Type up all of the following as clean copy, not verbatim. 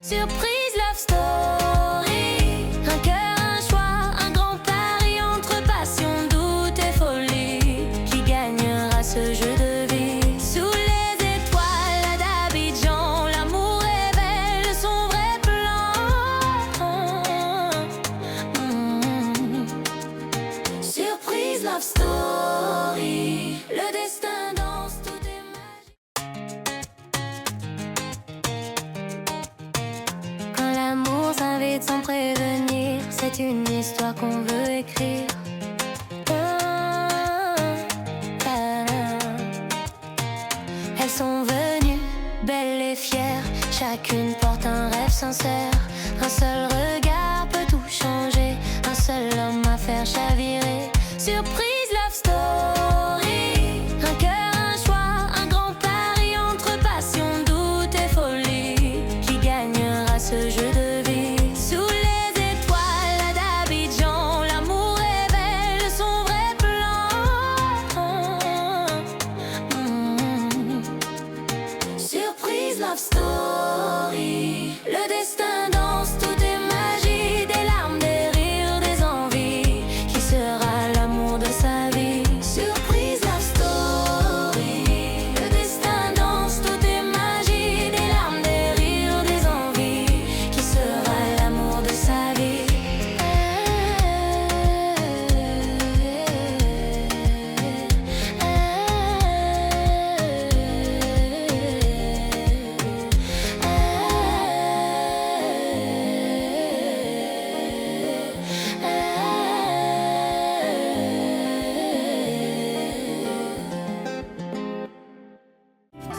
Surprise love story. Un cœur, un choix, un grand pari entre passion, doute et folie. Qui gagnera ce jeu de vie? Sous les étoiles d'Abidjan, l'amour révèle son vrai plan. Surprise love story. Le destin danse, tout est magique. Quand l'amour s'invite sans prévenir, c'est une histoire qu'on veut écrire. Elles sont venues, belles et fières, chacune porte un rêve sincère. Un seul regard peut tout changer, un seul homme à faire chavirer. Surprise love story. Un cœur, un choix, un grand pari entre passion, doute et folie. Qui gagnera ce jeu de vie? Sous les étoiles d'Abidjan, l'amour révèle son vrai plan. Surprise love story. Le destin danse, tout est magie, des larmes, des rires, des envies. Qui sera l'amour de sa vie? Surprise love story. Le destin danse, tout est magie, des larmes, des rires, des envies. Qui sera l'amour de sa vie?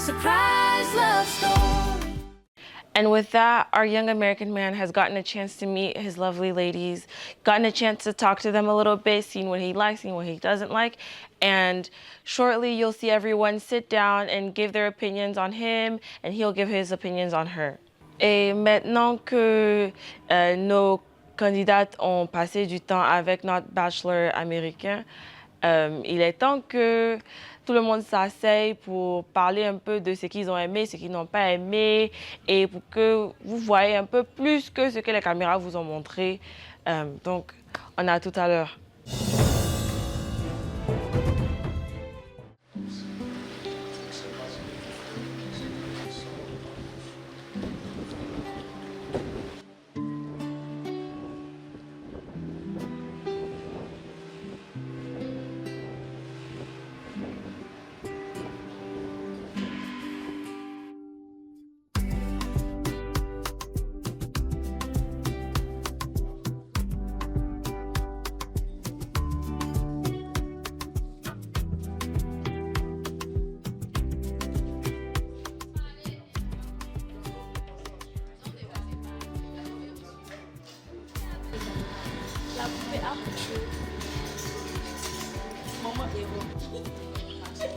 Surprise love story. And with that, our young American man has gotten a chance to meet his lovely ladies, gotten a chance to talk to them a little bit, seen what he likes, seen what he doesn't like. And shortly, you'll see everyone sit down and give their opinions on him, and he'll give his opinions on her. Et maintenant que nos candidates ont passé du temps avec notre bachelor américain, il est temps que tout le monde s'asseye pour parler un peu de ce qu'ils ont aimé, ce qu'ils n'ont pas aimé, et pour que vous voyez un peu plus que ce que les caméras vous ont montré. Donc, on a tout à l'heure.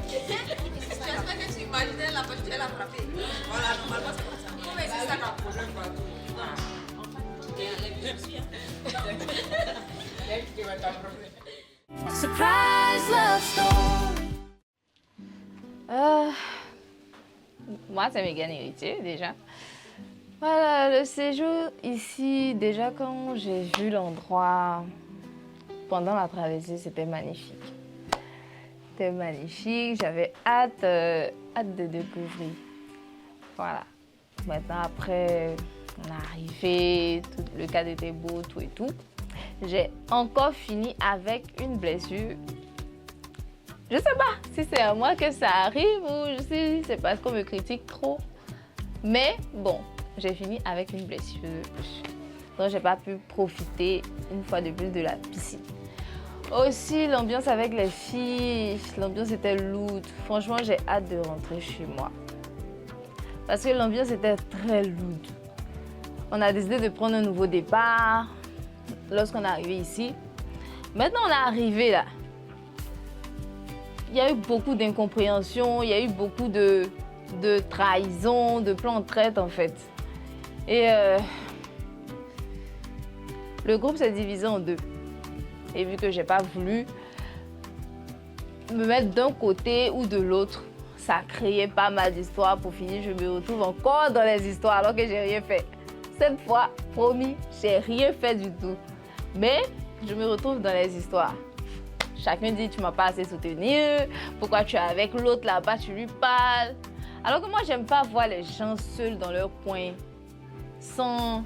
J'espère que tu imaginais la fois que tu l'as frappé. Voilà, normalement c'est comme ça. Comment est-ce que ça qu'un problème partout? Surprise love story. Moi, c'est Megan Héritier, déjà. Voilà, le séjour ici, déjà quand j'ai vu l'endroit pendant la traversée, c'était magnifique. C'était magnifique, j'avais hâte de découvrir. Voilà. Maintenant, après, on est arrivé, tout, le cadre était beau, tout et tout. J'ai encore fini avec une blessure. Je sais pas si c'est à moi que ça arrive ou je sais si c'est parce qu'on me critique trop. Mais bon, j'ai fini avec une blessure de plus. Donc j'ai pas pu profiter une fois de plus de la piscine. Aussi, l'ambiance avec les filles, l'ambiance était lourde. Franchement, j'ai hâte de rentrer chez moi. Parce que l'ambiance était très lourde. On a décidé de prendre un nouveau départ lorsqu'on est arrivé ici. Maintenant, on est arrivé là. Il y a eu beaucoup d'incompréhension, il y a eu beaucoup de trahison, de plans de traite en fait. Et le groupe s'est divisé en deux. Et vu que j'ai pas voulu me mettre d'un côté ou de l'autre, ça créait pas mal d'histoires. Pour finir, je me retrouve encore dans les histoires alors que j'ai rien fait. Cette fois, promis, j'ai rien fait du tout. Mais je me retrouve dans les histoires. Chacun dit, tu m'as pas assez soutenu, pourquoi tu es avec l'autre là-bas, tu lui parles. Alors que moi, j'aime pas voir les gens seuls dans leur coin, sans...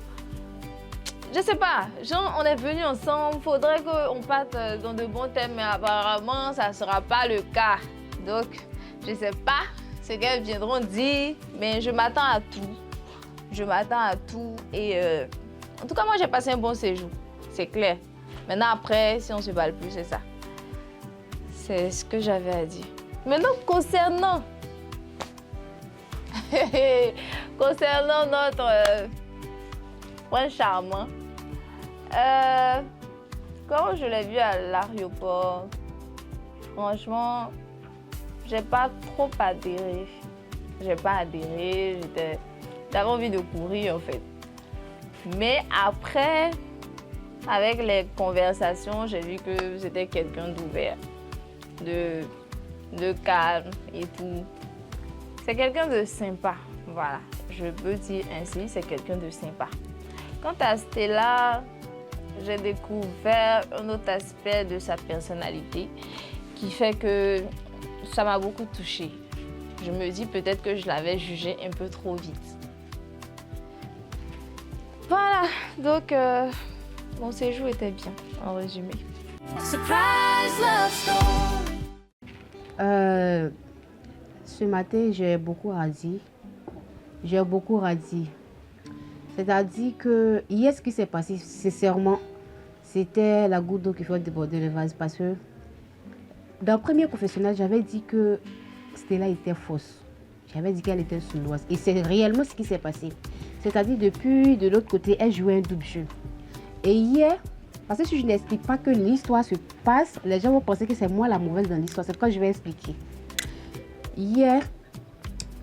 Je sais pas, genre, on est venus ensemble, faudrait qu'on parte dans de bons thèmes, mais apparemment, ça sera pas le cas. Donc, je sais pas ce qu'elles viendront dire, mais je m'attends à tout. Je m'attends à tout et en tout cas, moi, j'ai passé un bon séjour, c'est clair. Maintenant, après, si on se parle plus, c'est ça. C'est ce que j'avais à dire. Maintenant, concernant notre prince charmant, quand je l'ai vu à l'aéroport, franchement, j'ai pas trop adhéré. J'avais envie de courir en fait. Mais après, avec les conversations, j'ai vu que c'était quelqu'un d'ouvert, de calme et tout. C'est quelqu'un de sympa, voilà. Je peux dire ainsi, c'est quelqu'un de sympa. Quant à Stella, j'ai découvert un autre aspect de sa personnalité qui fait que ça m'a beaucoup touchée. Je me dis peut-être que je l'avais jugée un peu trop vite. Voilà, donc mon séjour était bien, en résumé. Surprise love story. Ce matin, j'ai beaucoup radis. C'est-à-dire que hier, ce qui s'est passé, sincèrement, c'était la goutte d'eau qui fait déborder le vase. Parce que dans le premier confessionnal, j'avais dit que Stella était fausse. J'avais dit qu'elle était sournoise. Et c'est réellement ce qui s'est passé. C'est-à-dire, depuis de l'autre côté, elle jouait un double jeu. Et hier, parce que si je n'explique pas que l'histoire se passe, les gens vont penser que c'est moi la mauvaise dans l'histoire. C'est pourquoi je vais expliquer. Hier,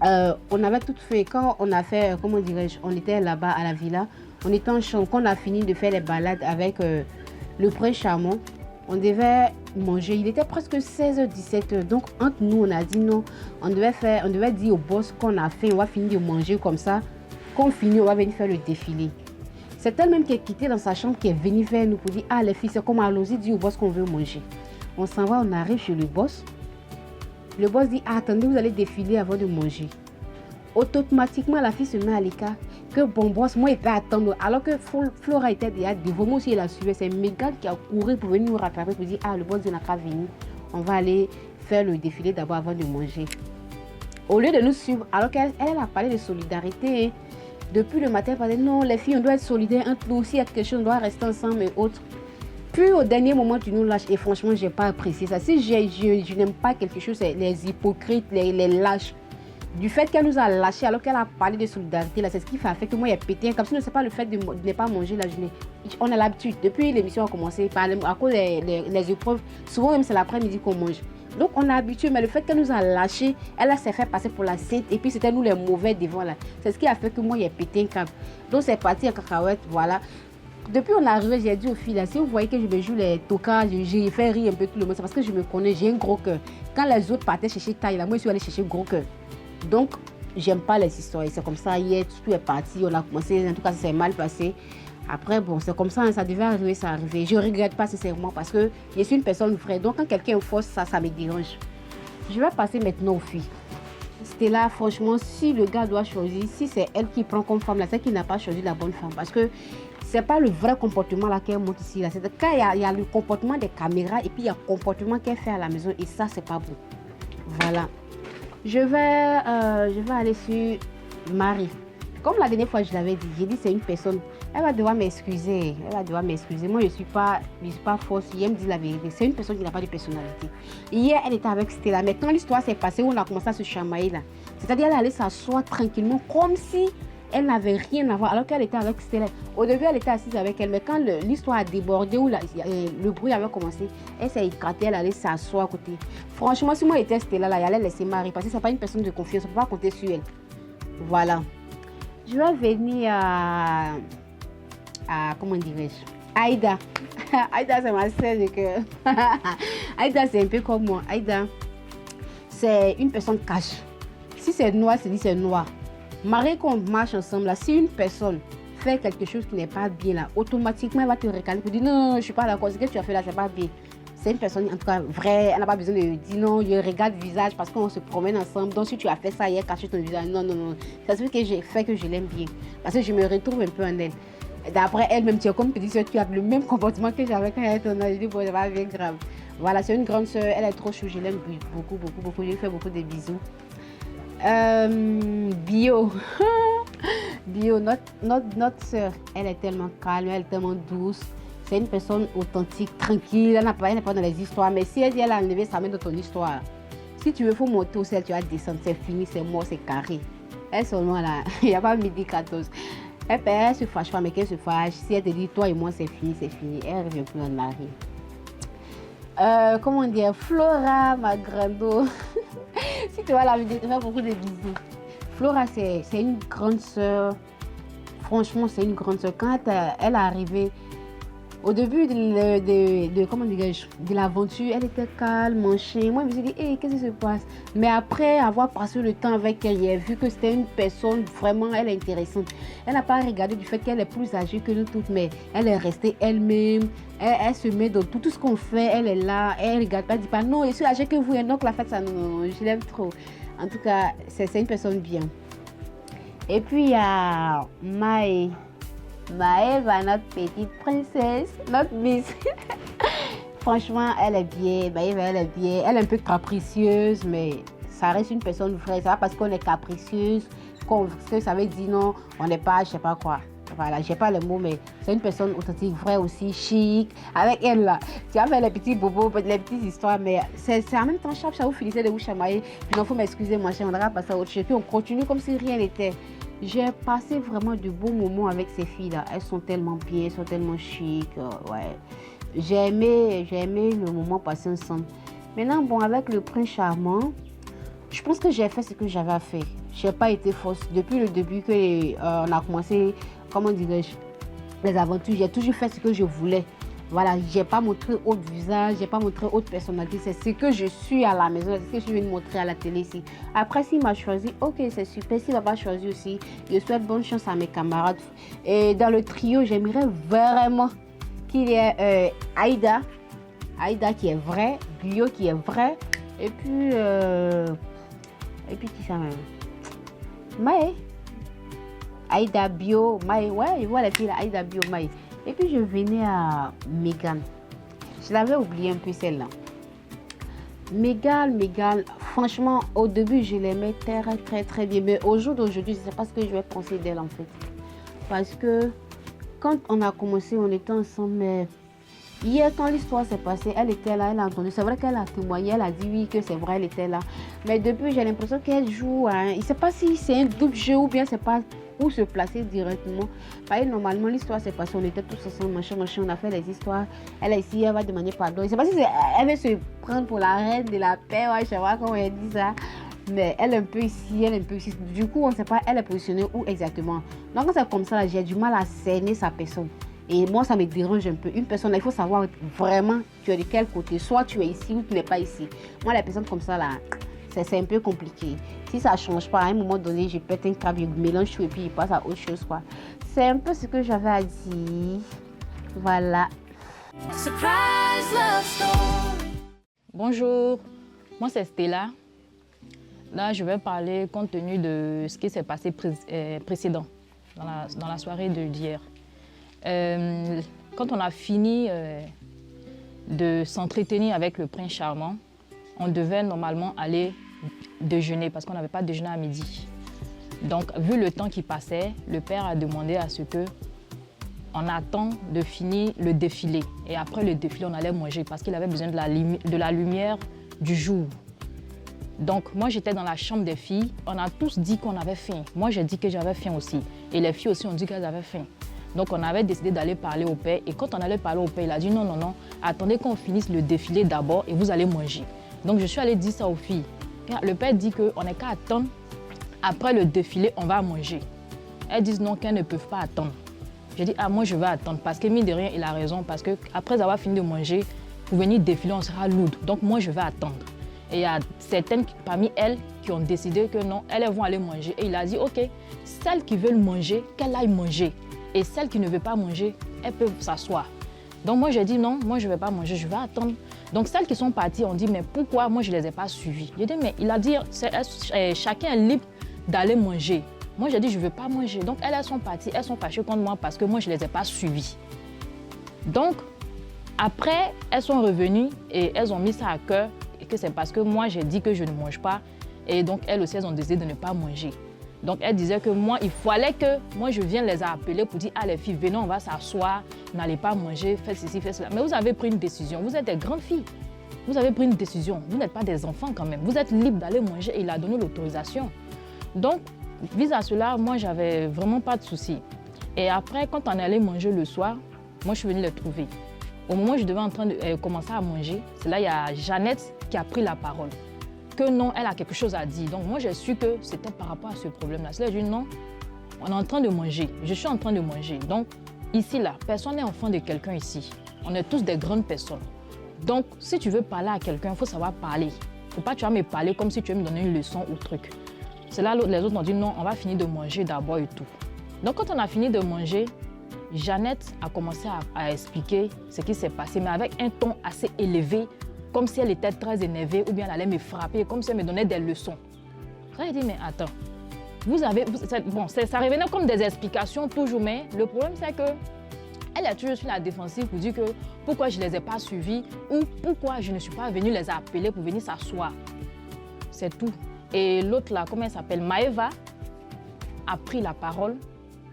on avait tout fait. Quand on a fait, comment dirais-je, on était là-bas à la villa, on était en chambre. Quand on a fini de faire les balades avec le prince charmant, on devait manger. Il était presque 16h, 17h. Donc, entre nous, on a dit non. On devait dire au boss qu'on a faim, on va finir de manger comme ça. Quand on finit, on va venir faire le défilé. C'est elle-même qui est quittée dans sa chambre, qui est venue vers nous pour dire, ah les filles, c'est comme allons-y, dis au boss qu'on veut manger. On s'en va, on arrive chez le boss. Le boss dit, ah, attendez, vous allez défiler avant de manger. Automatiquement, la fille se met à l'écart. Que bon boss, moi, il peut attendre. Alors que Flora était déjà devant moi aussi, il a suivi. C'est Megan qui a couru pour venir nous rattraper pour dire, ah, le boss n'a qu'à venir. On va aller faire le défilé d'abord avant de manger. Au lieu de nous suivre, alors qu'elle a parlé de solidarité, depuis le matin, elle parlait, non, les filles, on doit être solidaires entre nous. S'il y a quelque chose, on doit rester ensemble et autres. Puis au dernier moment, tu nous lâches. Et franchement, je n'ai pas apprécié ça. Si je n'aime pas quelque chose, c'est les hypocrites, les lâches. Du fait qu'elle nous a lâchés alors qu'elle a parlé de solidarité, là, c'est ce qui fait que moi, il a pété. Comme si ce n'est pas le fait de ne pas manger la journée. On a l'habitude. Depuis l'émission a commencé, à cause des épreuves, souvent même c'est l'après-midi qu'on mange. Donc on a habitué, mais le fait qu'elle nous a lâchés, elle s'est fait passer pour la sainte et puis c'était nous les mauvais devant là. C'est ce qui a fait que moi, il a pété un câble. Donc c'est parti en cacahuète, voilà. Depuis on est arrivé, j'ai dit aux filles là, si vous voyez que je me joue les tocards, j'ai fait rire un peu tout le monde, c'est parce que je me connais, j'ai un gros cœur. Quand les autres partaient chercher taille là, moi je suis allée chercher gros cœur. Donc j'aime pas les histoires, c'est comme ça, hier tout est parti, on a commencé, en tout cas ça s'est mal passé. Après, bon, c'est comme ça, ça devait arriver, ça arrivé. Je ne regrette pas sincèrement parce que je suis une personne vraie. Donc, quand quelqu'un force ça me dérange. Je vais passer maintenant aux filles. Stella, franchement, si le gars doit choisir, si c'est elle qui prend comme femme, là, c'est qu'il n'a pas choisi la bonne femme. Parce que ce n'est pas le vrai comportement là qu'elle montre ici. Là. C'est quand il y a le comportement des caméras et puis il y a le comportement qu'elle fait à la maison. Et ça, c'est pas bon. Voilà. Je vais aller sur Marie. Comme la dernière fois, je l'avais dit, j'ai dit c'est une personne. Elle va devoir m'excuser. Moi, je ne suis pas fausse. Elle me dit la vérité. C'est une personne qui n'a pas de personnalité. Hier, elle était avec Stella. Mais quand l'histoire s'est passée, on a commencé à se chamailler là. C'est-à-dire, elle allait s'asseoir tranquillement, comme si elle n'avait rien à voir, alors qu'elle était avec Stella. Au début, elle était assise avec elle. Mais quand l'histoire a débordé, où le bruit avait commencé, elle s'est éclatée, elle allait s'asseoir à côté. Franchement, si moi j'étais Stella, là, elle allait laisser Marie. Parce que ce n'est pas une personne de confiance. On ne peut pas compter sur elle. Voilà. Je vais venir à comment dirais-je, Aïda. Aïda, c'est ma sœur de cœur. Aïda, c'est un peu comme moi. Aïda, c'est une personne cash. Si c'est noir, c'est dit c'est noir. Marie, qu'on marche ensemble, là, si une personne fait quelque chose qui n'est pas bien là, automatiquement, elle va te recaler pour dire non, je ne suis pas d'accord, ce que tu as fait là, c'est pas bien. C'est une personne, en tout cas, vraie, elle n'a pas besoin de dire non, je regarde le visage parce qu'on se promène ensemble. Donc, si tu as fait ça hier, caché ton visage, non, non, non. C'est ce que j'ai fait que je l'aime bien. Parce que je me retrouve un peu en elle. D'après elle-même, tu es comme petite soeur, tu as le même comportement que j'avais quand elle était en âge. Je dis, bon, ça va bien grave. Voilà, c'est une grande soeur, elle est trop chou, je l'aime beaucoup, beaucoup, beaucoup. Je lui fais beaucoup de bisous. Bio. Bio, notre soeur, elle est tellement calme, elle est tellement douce. C'est une personne authentique, tranquille, elle n'est pas dans les histoires. Mais si elle dit elle a enlevé sa main dans ton histoire, si tu veux, il faut monter au ciel, tu vas descendre, c'est fini, c'est mort, c'est carré. Elle seulement là, il n'y a pas midi 14. Elle se fâche pas, mais qu'elle se fâche. Si elle te dit toi et moi c'est fini, elle ne revient plus en arrière. Comment dire, Flora, ma grando. Si tu vois la vidéo, tu fais beaucoup de bisous. Flora, c'est une grande soeur. Franchement, c'est une grande soeur. Quand elle est arrivée, au début de l'aventure, elle était calme, manchée. Moi, je me suis dit, hey, qu'est-ce qui se passe? Mais après avoir passé le temps avec elle, j'ai vu que c'était une personne vraiment, elle est intéressante. Elle n'a pas regardé du fait qu'elle est plus âgée que nous toutes, mais elle est restée elle-même. Elle se met dans tout ce qu'on fait, elle est là, elle regarde pas, elle dit pas non, je suis âgée que vous, et donc la fête, ça, non, je l'aime trop. En tout cas, c'est une personne bien. Et puis, il y a Maëva, notre petite princesse, notre miss. Franchement, elle est bien. Maëva, elle est bien. Elle est un peu capricieuse, mais ça reste une personne vraie. C'est pas parce qu'on est capricieuse que ça veut dire non, on n'est pas, je sais pas quoi. Voilà, j'ai pas le mot, mais c'est une personne authentique, vraie aussi, chic. Avec elle, là, tu vas faire les petits bobos, les petites histoires, mais c'est en même temps, chaque fois, vous finissez de vous chamailler. Puis non, faut m'excuser, moi, on va passer à autre chose. Puis on continue comme si rien n'était. J'ai passé vraiment de bons moments avec ces filles-là. Elles sont tellement bien, elles sont tellement chic. Ouais. J'ai aimé le moment passé ensemble. Maintenant, bon, avec le prince charmant, je pense que j'ai fait ce que j'avais à faire. Je n'ai pas été fausse. Depuis le début qu'on a commencé, comment dirais-je, les aventures, j'ai toujours fait ce que je voulais. Voilà, je n'ai pas montré autre visage, je n'ai pas montré autre personnalité. C'est ce que je suis à la maison, c'est ce que je viens de montrer à la télé ici. Après, s'il m'a choisi, ok, c'est super. S'il ne m'a pas choisi aussi, je souhaite bonne chance à mes camarades. Et dans le trio, j'aimerais vraiment qu'il y ait Aïda qui est vraie, Bio qui est vrai, et puis qui ça même? Maë. Aïda, Bio, Maë, ouais, je vois les filles là, Aïda, Bio, Maë. Et puis je venais à Megan. Je l'avais oublié un peu celle-là. Megan, franchement, au début, je l'aimais très, très, très bien. Mais au jour d'aujourd'hui, je ne sais pas ce que je vais penser d'elle en fait. Parce que quand on a commencé, on était ensemble. Mais hier, quand l'histoire s'est passée, elle était là, elle a entendu. C'est vrai qu'elle a témoigné, elle a dit oui, que c'est vrai, elle était là. Mais depuis, j'ai l'impression qu'elle joue. Il ne sait pas si c'est un double jeu ou bien c'est pas où se placer directement. Parce que normalement, l'histoire s'est passée, on était tous ensemble, machin, on a fait les histoires. Elle est ici, elle va demander pardon. Je ne sais pas si elle veut se prendre pour la reine de la paix, ouais, je sais pas comment elle dit ça. Mais elle est un peu ici, elle est un peu ici. Du coup, on ne sait pas, elle est positionnée où exactement. Donc, quand c'est comme ça, j'ai du mal à cerner sa personne. Et moi, ça me dérange un peu. Une personne, il faut savoir vraiment tu es de quel côté. Soit tu es ici ou tu n'es pas ici. Moi, les personnes comme ça, là, c'est un peu compliqué. Si ça ne change pas, à un moment donné, je pète un câble, je mélange tout et puis je passe à autre chose, quoi. C'est un peu ce que j'avais à dire. Voilà. Surprise love story. Bonjour, moi c'est Stella. Là, je vais parler compte tenu de ce qui s'est passé précédent, dans la soirée d'hier. Quand on a fini de s'entretenir avec le prince charmant, on devait normalement aller déjeuner parce qu'on n'avait pas déjeuné à midi. Donc, vu le temps qui passait, le père a demandé à ce que on attend de finir le défilé. Et après le défilé, on allait manger parce qu'il avait besoin de la lumière du jour. Donc, moi, j'étais dans la chambre des filles. On a tous dit qu'on avait faim. Moi, j'ai dit que j'avais faim aussi. Et les filles aussi ont dit qu'elles avaient faim. Donc, on avait décidé d'aller parler au père. Et quand on allait parler au père, il a dit non, attendez qu'on finisse le défilé d'abord et vous allez manger. Donc, je suis allée dire ça aux filles. Le père dit qu'on n'est qu'à attendre. Après le défilé, on va manger. Elles disent non, qu'elles ne peuvent pas attendre. J'ai dit, moi, je vais attendre. Parce que, mine de rien, il a raison. Parce qu'après avoir fini de manger, pour venir défiler, on sera lourd. Donc, moi, je vais attendre. Et il y a certaines parmi elles qui ont décidé que non, elles vont aller manger. Et il a dit, OK, celles qui veulent manger, qu'elles aillent manger. Et celle qui ne veut pas manger, elles peuvent s'asseoir. Donc moi, j'ai dit non, moi je ne vais pas manger, je vais attendre. Donc celles qui sont parties ont dit, mais pourquoi moi je ne les ai pas suivies? J'ai dit, mais il a dit, chacun est libre d'aller manger. Moi, j'ai dit, je ne veux pas manger. Donc elles sont parties, elles sont fâchées contre moi parce que moi, je ne les ai pas suivies. Donc, après, elles sont revenues et elles ont mis ça à cœur et que c'est parce que moi, j'ai dit que je ne mange pas. Et donc, elles aussi, elles ont décidé de ne pas manger. Donc, elles disaient que moi, il fallait que moi, je vienne les appeler pour dire, ah les filles, venez, on va s'asseoir, n'allez pas manger, faites ceci, faites cela. Mais vous avez pris une décision, vous êtes des grandes filles. Vous avez pris une décision, vous n'êtes pas des enfants quand même. Vous êtes libres d'aller manger et il a donné l'autorisation. Donc, vis à cela, moi, j'avais vraiment pas de soucis. Et après, quand on allait manger le soir, moi, je suis venue les trouver. Au moment où je devais en train de commencer à manger, c'est là il y a Jeannette qui a pris la parole. Que non, elle a quelque chose à dire. Donc moi, j'ai su que c'était par rapport à ce problème-là. C'est là que j'ai dit non, on est en train de manger. Je suis en train de manger. Donc ici, là, personne n'est enfant de quelqu'un ici. On est tous des grandes personnes. Donc si tu veux parler à quelqu'un, il faut savoir parler. Il ne faut pas que tu vas me parler comme si tu veux me donner une leçon ou truc. C'est là les autres ont dit non, on va finir de manger d'abord et tout. Donc quand on a fini de manger, Jeannette a commencé à expliquer ce qui s'est passé, mais avec un ton assez élevé, comme si elle était très énervée ou bien elle allait me frapper, comme si elle me donnait des leçons. J'ai dit, mais attends, ça revenait comme des explications toujours, mais le problème c'est qu'elle est toujours sur la défensive pour dire que pourquoi je ne les ai pas suivis ou pourquoi je ne suis pas venue les appeler pour venir s'asseoir. C'est tout. Et l'autre là, comment elle s'appelle, Maëva, a pris la parole,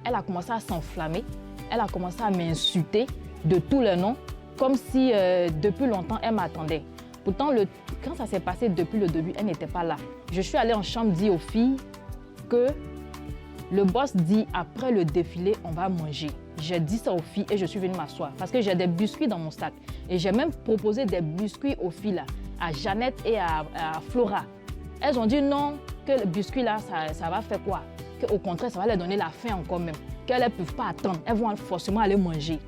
elle a commencé à s'enflammer. Elle a commencé à m'insulter de tous les noms, comme si depuis longtemps, elle m'attendait. Pourtant, quand ça s'est passé depuis le début, elle n'était pas là. Je suis allée en chambre dire aux filles que le boss dit après le défilé, on va manger. J'ai dit ça aux filles et je suis venue m'asseoir parce que j'ai des biscuits dans mon sac. Et j'ai même proposé des biscuits aux filles là, à Jeannette et à Flora. Elles ont dit non, que le biscuit là, ça va faire quoi? Qu'au contraire, ça va leur donner la faim encore même. Qu'elles ne peuvent pas attendre, elles vont forcément aller manger.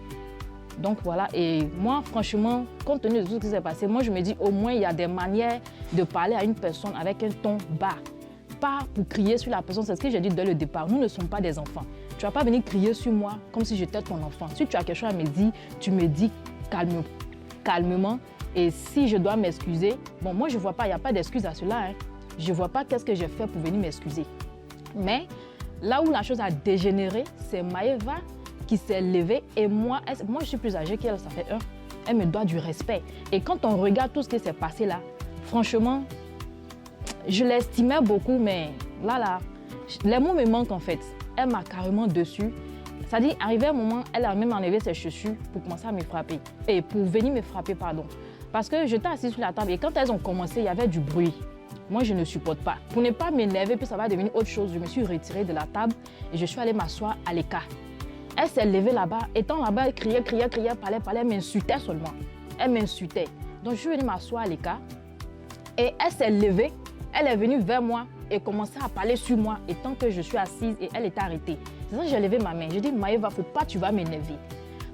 Donc voilà, et moi franchement, compte tenu de tout ce qui s'est passé, moi je me dis au moins il y a des manières de parler à une personne avec un ton bas. Pas pour crier sur la personne, c'est ce que j'ai dit dès le départ, nous ne sommes pas des enfants. Tu ne vas pas venir crier sur moi comme si j'étais ton enfant. Si tu as quelque chose à me dire, tu me dis calmement. Et si je dois m'excuser, bon moi je ne vois pas, il n'y a pas d'excuse à cela. Hein. Je ne vois pas qu'est-ce que j'ai fait pour venir m'excuser. Mais là où la chose a dégénéré, c'est Maëva qui s'est levée et moi je suis plus âgée qu'elle, ça fait un. Elle me doit du respect. Et quand on regarde tout ce qui s'est passé là, franchement, je l'estimais beaucoup, mais là, les mots me manquent en fait. Elle m'a carrément dessus. C'est-à-dire, arrivé un moment, elle a même enlevé ses chaussures pour commencer à me frapper. Et pour venir me frapper, pardon. Parce que j'étais assise sur la table et quand elles ont commencé, il y avait du bruit. Moi, je ne supporte pas. Pour ne pas m'énerver, puis ça va devenir autre chose, je me suis retirée de la table et je suis allée m'asseoir à l'écart. Elle s'est levée là-bas. Étant là-bas, elle criait, parlait, elle m'insultait seulement. Elle m'insultait. Donc, je suis venue m'asseoir à l'écart et elle s'est levée. Elle est venue vers moi et commençait à parler sur moi étant que je suis assise et elle était arrêtée. C'est ça que j'ai levé ma main. J'ai dit, Maëva, faut pas, tu vas m'énerver.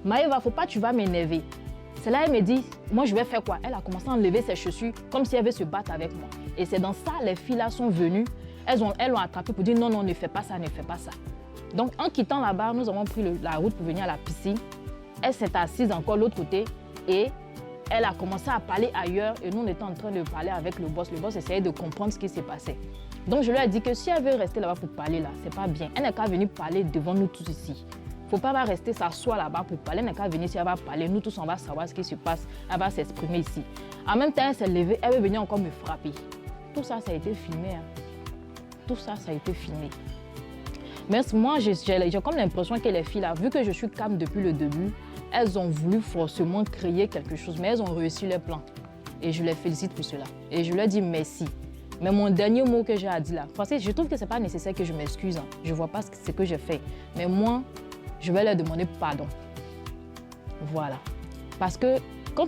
Maëva, faut pas, tu vas m'énerver. C'est là qu'elle me dit, moi je vais faire quoi? Elle a commencé à enlever ses chaussures comme si elle veut se battre avec moi. Et c'est dans ça, les filles là sont venues. Elles l'ont attrapée pour dire non, non, ne fais pas ça, ne fais pas ça. Donc en quittant là-bas, nous avons pris la route pour venir à la piscine. Elle s'est assise encore de l'autre côté et elle a commencé à parler ailleurs et nous on était en train de parler avec le boss. Le boss essayait de comprendre ce qui s'est passé. Donc je lui ai dit que si elle veut rester là-bas pour parler là, c'est pas bien. Elle n'est qu'à venir parler devant nous tous ici. Il ne faut pas rester s'asseoir là-bas pour parler. Elle n'est qu'à venir ici, elle va parler. Nous tous on va savoir ce qui se passe. Elle va s'exprimer ici. En même temps, elle s'est levée, elle veut venir encore me frapper. Tout ça, ça a été filmé. Hein. Tout ça, ça a été filmé. Mais moi, j'ai comme l'impression que les filles là, vu que je suis calme depuis le début, elles ont voulu forcément créer quelque chose, mais elles ont réussi leur plan. Et je les félicite pour cela. Et je leur dis merci. Mais mon dernier mot que j'ai à dire là, parce que je trouve que ce n'est pas nécessaire que je m'excuse. Hein. Je ne vois pas ce que j'ai fait. Mais moi, je vais leur demander pardon. Voilà. Parce que quand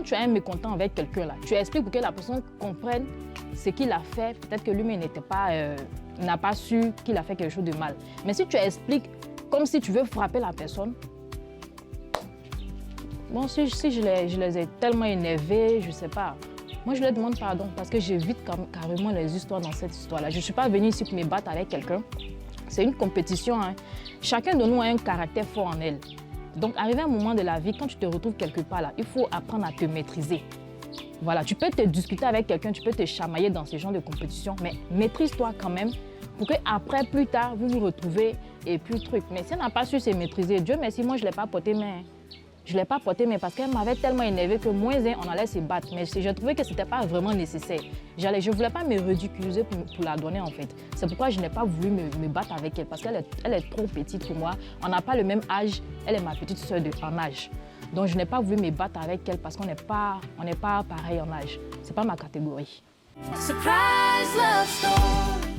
tu as un mécontent avec quelqu'un là, tu expliques pour que la personne comprenne ce qu'il a fait. Peut-être que lui-même n'a pas su qu'il a fait quelque chose de mal. Mais si tu expliques comme si tu veux frapper la personne, bon, si je les ai tellement énervés, je ne sais pas. Moi, je leur demande pardon parce que j'évite carrément les histoires dans cette histoire-là. Je ne suis pas venue ici pour me battre avec quelqu'un. C'est une compétition. Hein. Chacun de nous a un caractère fort en elle. Donc, arrivé à un moment de la vie, quand tu te retrouves quelque part là, il faut apprendre à te maîtriser. Voilà, tu peux te discuter avec quelqu'un, tu peux te chamailler dans ce genre de compétition, mais maîtrise-toi quand même pour qu'après, plus tard, vous vous retrouvez et plus truc. Mais si elle n'a pas su se maîtriser, Dieu merci, moi je ne l'ai pas porté main. Je ne l'ai pas porté main parce qu'elle m'avait tellement énervé que moins on allait se battre. Mais je trouvais que ce n'était pas vraiment nécessaire. Je ne voulais pas me ridiculiser pour la donner en fait. C'est pourquoi je n'ai pas voulu me battre avec elle parce qu'elle est trop petite pour moi. On n'a pas le même âge. Elle est ma petite soeur en âge. Donc je n'ai pas voulu me battre avec elle parce qu'on n'est pas pareil en âge. Ce n'est pas ma catégorie. Surprise love story.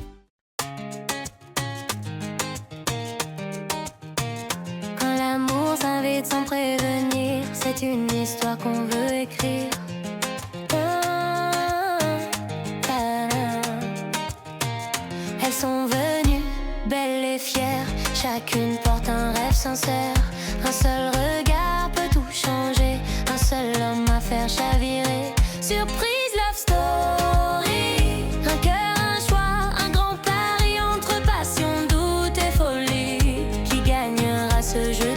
Quand l'amour s'invite sans prévenir, c'est une histoire qu'on veut écrire. Elles sont venues, belles et fières, chacune porte un rêve sincère. Un seul regard peut tout changer, un seul homme à faire chavirer. Surprise love story. Un cœur, un choix, un grand pari entre passion, doute et folie. Qui gagnera ce jeu?